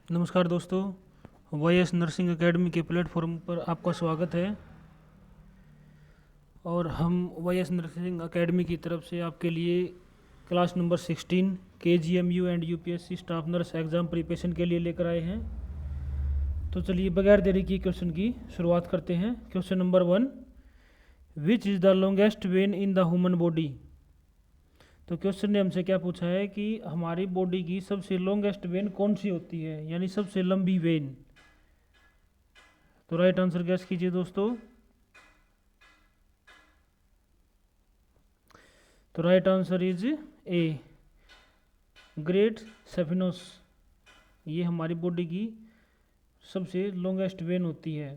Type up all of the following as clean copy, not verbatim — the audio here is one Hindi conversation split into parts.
नमस्कार दोस्तों, वाईएस नर्सिंग एकेडमी के प्लेटफॉर्म पर आपका स्वागत है। और हम वाईएस नर्सिंग एकेडमी की तरफ से आपके लिए class number 16 KGMU and UPSC staff nurse exam preparation के लिए लेकर आए हैं। तो चलिए बगैर देरी की क्वेश्चन की शुरुआत करते हैं। Question number 1, which is the longest when in the human body. तो क्वेश्चन ने हमसे क्या पूछा है कि हमारी बॉडी की सबसे लॉन्गेस्ट वेन कौन सी होती है, यानी सबसे लंबी वेन। तो राइट आंसर गैस कीजिए दोस्तों। तो right answer is A, great सेफिनोस। ये हमारी बॉडी की सबसे लॉन्गेस्ट वेन होती है।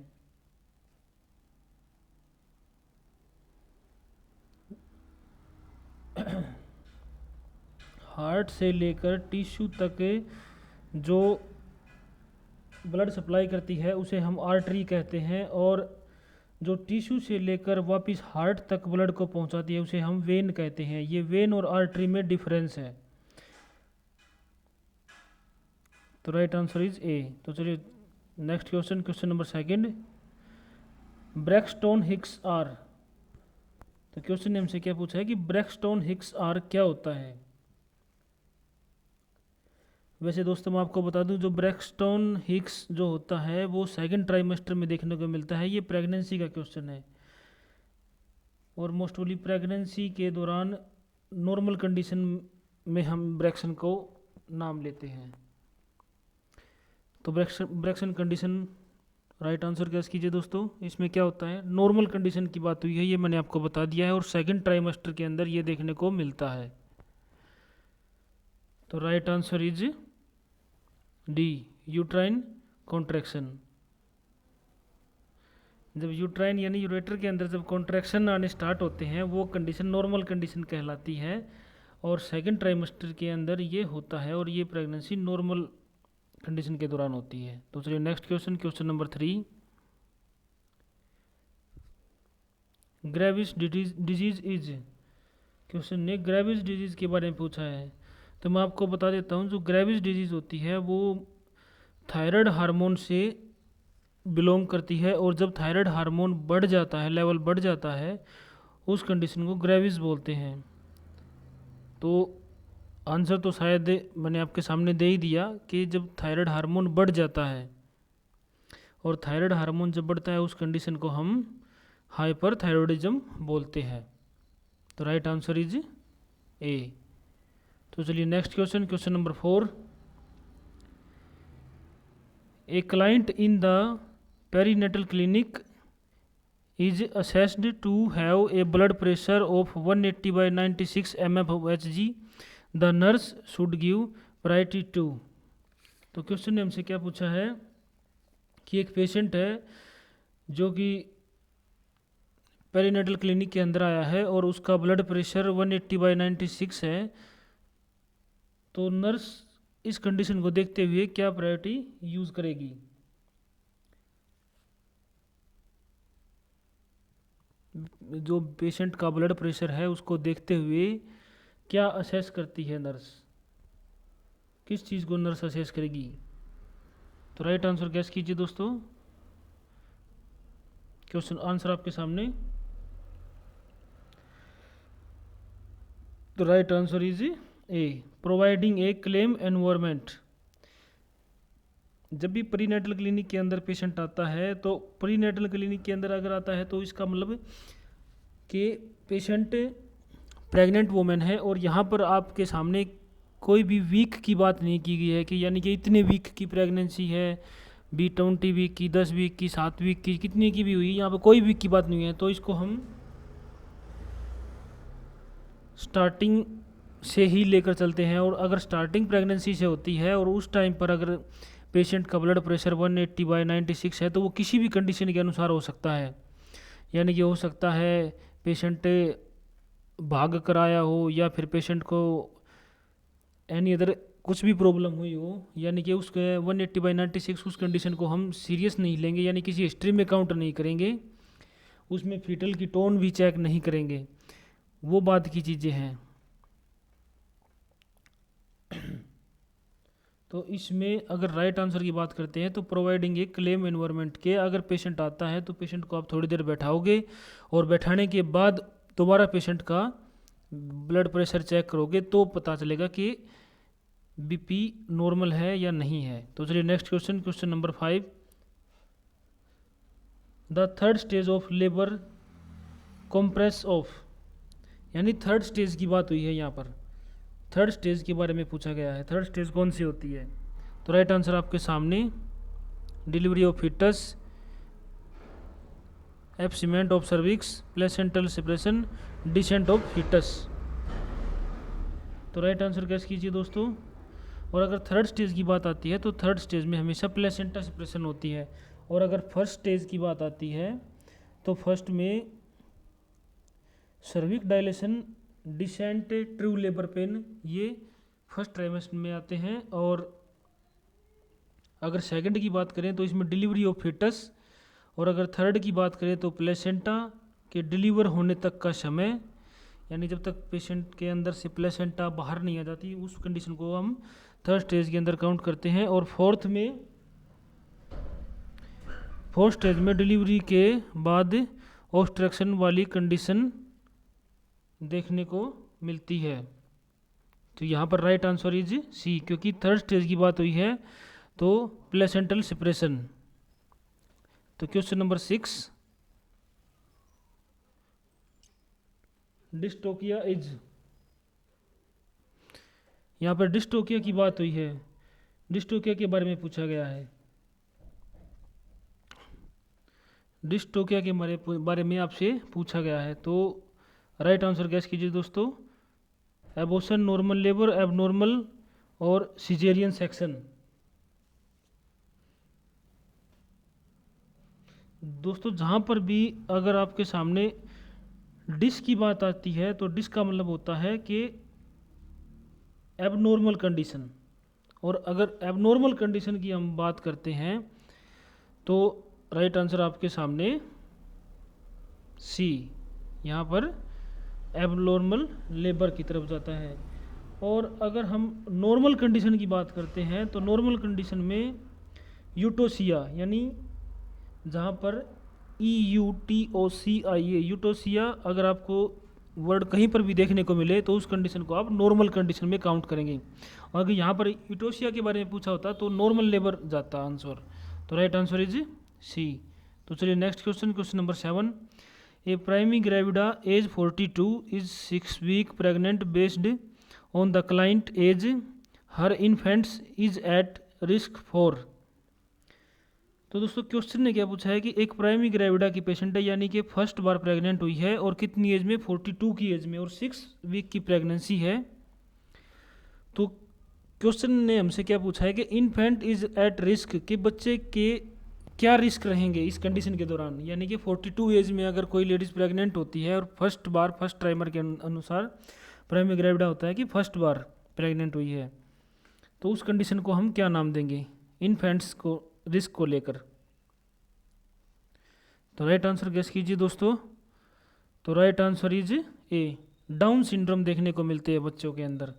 हार्ट से लेकर टिश्यू तक जो ब्लड सप्लाई करती है उसे हम आर्टरी कहते हैं, और जो टिश्यू से लेकर वापस हार्ट तक ब्लड को पहुंचाती है उसे हम वेन कहते हैं। ये वेन और आर्टरी में डिफरेंस है। तो राइट आंसर इज ए। तो चलिए next question, question number 2, Braxton Hicks are. तो क्वेश्चन ने हमसे क्या पूछा है कि ब्रैक्सटोन हिक्स आर क्या होता है। वैसे दोस्तों मैं आपको बता दूं, जो ब्रैक्सटोन हिक्स जो होता है वो सेकंड ट्राइमेस्टर में देखने को मिलता है। ये प्रेगनेंसी का क्वेश्चन है, और मोस्टली प्रेगनेंसी के दौरान नॉर्मल कंडीशन में हम ब्रैक्सन को नाम लेते हैं। तो ब्रैक्सन कंडीशन राइट आंसर गैस कीजिए दोस्तों। इसमें क्या होता है, नॉर्मल कंडीशन की बात हुई है, ये मैंने आपको बता दिया है, और सेकंड ट्राइमेस्टर के अंदर ये देखने को मिलता है। तो right answer is D, uterine contraction. जब यूट्राइन यानी यूरेटर के अंदर जब कॉन्ट्रैक्शन आने स्टार्ट होते हैं वो कंडीशन नॉर्मल कंडीशन कहलाती है, और सेकंड ट्राइमेस्टर के अंदर ये होता है, और ये प्रेगनेंसी नॉर्मल कंडीशन के दौरान होती है। तो चलिए next question, question number 3, Graves disease is. Question ने ग्रेविस डिजीज के बारे में पूछा है। तो मैं आपको बता देता हूँ, जो ग्रेविस डिजीज होती है वो थायराइड हार्मोन से बिलोंग करती है, और जब थायराइड हार्मोन बढ़ जाता है, लेवल बढ़ जाता है, उस कंडीशन को ग्रेविस बोलते हैं। तो आंसर तो शायद मैंने आपके सामने दे ही दिया कि जब थायराइड हार्मोन बढ़ जाता है, और थायराइड हार्मोन जब बढ़ता है उस कंडीशन को हम हाइपरथायरॉयडिज्म बोलते हैं। तो राइट आंसर इज ए। तो चलिए next question, question number 4, a client in the perinatal clinic is assessed to have a blood pressure of 180/96 mm of Hg. The nurse should give priority to। तो क्वेश्चन ने हमसे क्या पूछा है कि एक पेशेंट है जो कि पेरीनेटल क्लिनिक के अंदर आया है और उसका ब्लड प्रेशर 180/96 है। तो नर्स इस कंडीशन को देखते हुए क्या प्रायोरिटी यूज़ करेगी। जो पेशेंट का ब्लड प्रेशर है उसको देखते हुए क्या असेस करती है नर्स, किस चीज़ को नर्स असेस करेगी। तो राइट आंसर गैस कीजिए दोस्तों। क्वेश्चन आंसर आपके सामने। तो right answer is A, providing A claim environment. जब भी प्रीनेटल क्लिनिक के अंदर पेशेंट आता है, तो प्रीनेटल क्लिनिक के अंदर अगर आता है तो इसका मतलब कि पेशेंट प्रेग्नेंट वुमेन है, और यहाँ पर आपके सामने कोई भी वीक की बात नहीं की गई है कि यानी कि इतने वीक की प्रेगनेंसी है, 20 वीक की, 10 वीक की, 7 वीक की, कितनी की भी हुई, यहाँ पर कोई वीक की बात नहीं है। तो इसको हम स्टार्टिंग से ही लेकर चलते हैं, और अगर स्टार्टिंग प्रेगनेंसी से होती है और उस टाइम पर अगर पेशेंट का ब्लड प्रेशर 180/96 है तो वो किसी भी कंडीशन के अनुसार हो सकता है। यानी कि हो सकता है पेशेंट भाग कर आया हो, या फिर पेशेंट को एनी अदर कुछ भी प्रॉब्लम हुई हो, यानी कि उसके 180/96 उस कंडीशन को हम सीरियस नहीं लेंगे, यानी किसी हिस्ट्री में काउंट नहीं करेंगे, उसमें फीटल की टोन भी चेक नहीं करेंगे, वो बात की चीज़ें हैं। तो इसमें अगर राइट आंसर की बात करते हैं तो प्रोवाइडिंग ए क्लेम एनवायरनमेंट के, अगर पेशेंट आता है तो पेशेंट को आप थोड़ी देर बैठाओगे और बैठाने के बाद दोबारा पेशेंट का ब्लड प्रेशर चेक करोगे तो पता चलेगा कि बीपी नॉर्मल है या नहीं है। तो चलिए next question, question number 5। The third stage of labour compress of, यानी थर्ड स्टेज की बात हुई है यहाँ पर, थर्ड स्टेज के बारे में पूछा गया है। थर्ड स्टेज कौन सी होती है? तो राइट आंसर आपके सामने, delivery of foetus, effacement of cervix, placental separation, descent of foetus. तो राइट आंसर गैस कीजिए दोस्तों। और अगर थर्ड स्टेज की बात आती है तो थर्ड स्टेज में हमेशा प्लेसेंटा सेपरेशन होती है। और अगर फर्स्ट स्टेज की बात आती है तो फर्स्ट में cervix dilation, descent, true labour pain, ये फर्स्ट ट्राइमेस्टर में आते हैं। और अगर सेकंड की बात करें तो इसमें डिलीवरी ऑफ फीटस, और अगर थर्ड की बात करें तो प्लेसेंटा के डिलीवर होने तक का समय, यानी जब तक पेशेंट के अंदर से प्लेसेंटा बाहर नहीं आ जाती उस कंडीशन को हम थर्ड स्टेज के अंदर काउंट करते हैं। और फोर्थ स्टेज में डिलीवरी के बाद ऑब्स्ट्रक्शन वाली कंडीशन देखने को मिलती है। तो यहाँ पर राइट आंसर इज सी, क्योंकि थर्ड स्टेज की बात हुई है तो प्लेसेंटल सेपरेशन। तो क्वेश्चन नंबर 6, डिस्टोकिया इज, यहाँ पर डिस्टोकिया की बात हुई है, डिस्टोकिया के बारे में पूछा गया है। डिस्टोकिया के बारे में आपसे पूछा गया है। तो राइट आंसर गैस कीजिए दोस्तों, एबॉर्शन, नॉर्मल लेबर, एबनॉर्मल और सिजेरियन सेक्शन। दोस्तों जहाँ पर भी अगर आपके सामने डिस की बात आती है तो डिस का मतलब होता है कि एबनॉर्मल कंडीशन। और अगर एबनॉर्मल कंडीशन की हम बात करते हैं तो राइट आंसर आपके सामने सी, यहाँ पर एबनॉर्मल लेबर की तरफ जाता है। और अगर हम नॉर्मल कंडीशन की बात करते हैं तो नॉर्मल कंडीशन में यूटोसिया, यानी जहाँ पर EUTOCIA, यूटोसिया अगर आपको वर्ड कहीं पर भी देखने को मिले तो उस कंडीशन को आप नॉर्मल कंडीशन में काउंट करेंगे। और अगर यहाँ पर यूटोसिया के बारे में पूछा होता तो नॉर्मल लेबर जाता आंसर। तो राइट आंसर इज सी। तो चलिए next question, question number 7। A primigravida age 42 is 6 week pregnant based on the client age, her infants is at risk for. तो दोस्तों क्वेश्चन ने क्या पूछा है कि एक प्राइमी ग्रेविडा की पेशेंट है, यानी कि फर्स्ट बार प्रेग्नेंट हुई है और कितनी एज में, 42 की एज में, और 6 वीक की प्रेगनेंसी है। तो क्वेश्चन ने हमसे क्या पूछा है कि इन्फेंट इज एट रिस्क, कि बच्चे के क्या रिस्क रहेंगे इस कंडीशन के दौरान। यानी कि 42 एज में अगर कोई लेडीज़ प्रेग्नेंट होती है और फर्स्ट ट्राइमर के अनुसार प्राइमी ग्रेविडा होता है कि फर्स्ट बार प्रेग्नेंट हुई है, तो उस कंडीशन को हम क्या नाम देंगे इन्फेंट्स को रिस्क को लेकर। तो राइट आंसर गेस कीजिए दोस्तों। तो right answer is A, down syndrome देखने को मिलते हैं बच्चों के अंदर।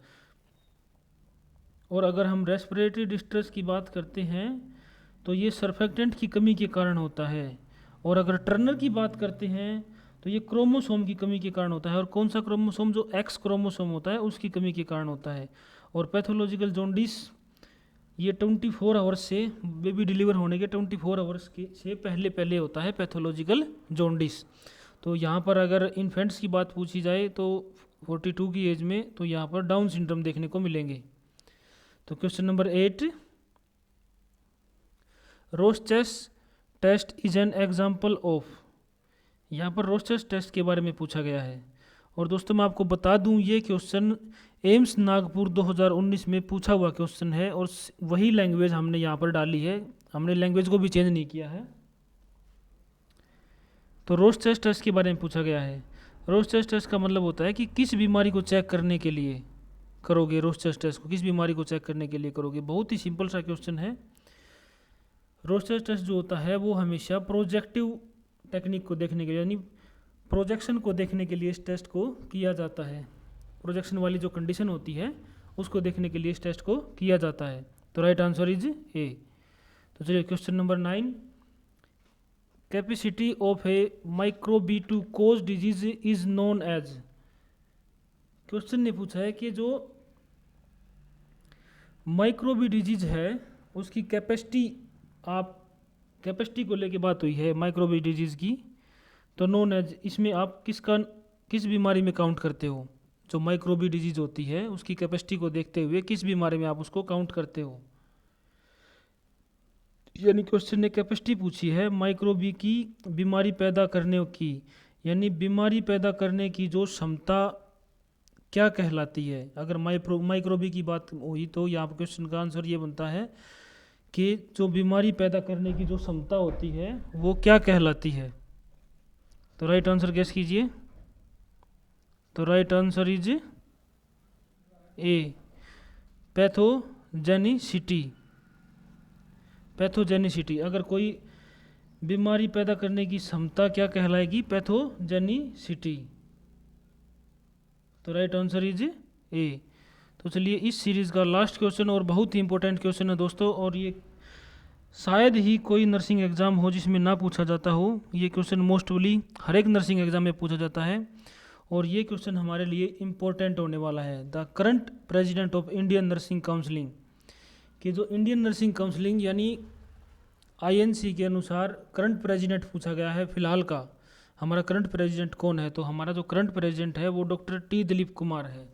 और अगर हम रेस्पिरेटरी डिस्ट्रेस की बात करते हैं तो ये सर्फेक्टेंट की कमी के कारण होता है। और अगर टर्नर की बात करते हैं तो ये क्रोमोसोम की कमी के कारण होता है। और कौन सा क्रोमोसोम, जो एक्स क्रोमोसोम होता है उसकी कमी के कारण होता है। और पैथोलॉजिकल जॉन्डिस ये 24 आवर्स से, बेबी डिलीवर होने के 24 आवर्स के से पहले होता है पैथोलॉजिकल जॉन्डिस। तो यहाँ पर अगर इन्फेंट्स की बात पूछी जाए तो 42 की एज में, तो यहाँ पर डाउन सिंड्रोम देखने को मिलेंगे। तो question number 8, Rorschach test is an example of, यहाँ पर रोस्चेस टेस्ट के बारे में पूछा गया है। और दोस्तों मैं आपको बता दूं ये क्वेश्चन एम्स नागपुर 2019 में पूछा हुआ क्वेश्चन है और वही लैंग्वेज हमने यहाँ पर डाली है, हमने लैंग्वेज को भी चेंज नहीं किया है। तो रोस्चेस टेस्ट के बारे में पूछा गया है। रोस्चेस टेस्ट का मतलब होता है कि किस बीमारी को चेक करने के लिए करोगे, रोस्चेस टेस्ट को किस बीमारी को चेक करने के लिए करोगे। बहुत ही सिंपल सा क्वेश्चन है। रोस्चेस टेस्ट जो होता है वो हमेशा प्रोजेक्टिव टेक्निक को देखने के लिए, यानी प्रोजेक्शन को देखने के लिए इस टेस्ट को किया जाता है। प्रोजेक्शन वाली जो कंडीशन होती है उसको देखने के लिए इस टेस्ट को किया जाता है। तो राइट आंसर इज ए। तो चलिए question number 9, capacity of a microbe to cause disease is known as. Question ने पूछा है कि जो माइक्रोबी डिजीज है उसकी कैपेसिटी, आप कैपेसिटी को लेके बात हुई है माइक्रोबी डिजीज की, तो नोन एज इसमें आप किस बीमारी में काउंट करते हो? जो माइक्रोबी डिजीज होती है उसकी कैपेसिटी को देखते हुए किस बीमारी में आप उसको काउंट करते हो? यानी क्वेश्चन ने कैपेसिटी पूछी है माइक्रोबी की बीमारी पैदा करने की, यानी बीमारी पैदा करने की जो क्षमता क्या कहलाती है? अगर माइक्रोबी की बात हुई तो यहाँ पर क्वेश्चन का आंसर ये बनता है कि जो बीमारी पैदा करने की जो क्षमता होती है वो क्या कहलाती है? तो राइट आंसर गेस कीजिए। तो right answer is A, pathogenicity. Pathogenicity, अगर कोई बीमारी पैदा करने की क्षमता क्या कहलाएगी? पैथोजेनिसिटी। तो राइट आंसर इज ए। तो चलिए इस सीरीज़ का लास्ट क्वेश्चन और बहुत ही इंपॉर्टेंट क्वेश्चन है दोस्तों, और ये शायद ही कोई नर्सिंग एग्ज़ाम हो जिसमें ना पूछा जाता हो। ये क्वेश्चन मोस्टली हर एक नर्सिंग एग्ज़ाम में पूछा जाता है, और ये क्वेश्चन हमारे लिए इम्पोर्टेंट होने वाला है। The current president of Indian nursing counselling, कि जो इंडियन नर्सिंग काउंसिलिंग यानी INC के अनुसार करंट प्रेसिडेंट पूछा गया है फिलहाल का, हमारा करंट प्रेसिडेंट कौन है? तो हमारा जो करंट प्रेसिडेंट है वो डॉक्टर T दिलीप कुमार है।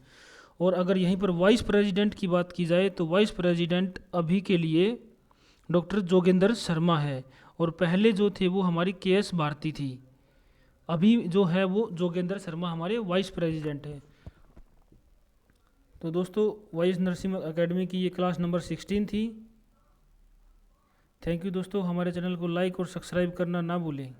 और अगर यहीं पर वाइस प्रेसिडेंट की बात की जाए तो वाइस प्रेसिडेंट अभी के लिए डॉक्टर जोगेंद्र शर्मा है, और पहले जो थे वो हमारी KS भारती थी। अभी जो है वो जोगेंद्र शर्मा हमारे वाइस प्रेसिडेंट है। तो दोस्तों वाइस नर्सिंग एकेडमी की ये क्लास नंबर 16 थी। थैंक यू दोस्तों, हमारे चैनल को लाइक और सब्सक्राइब करना ना भूलें।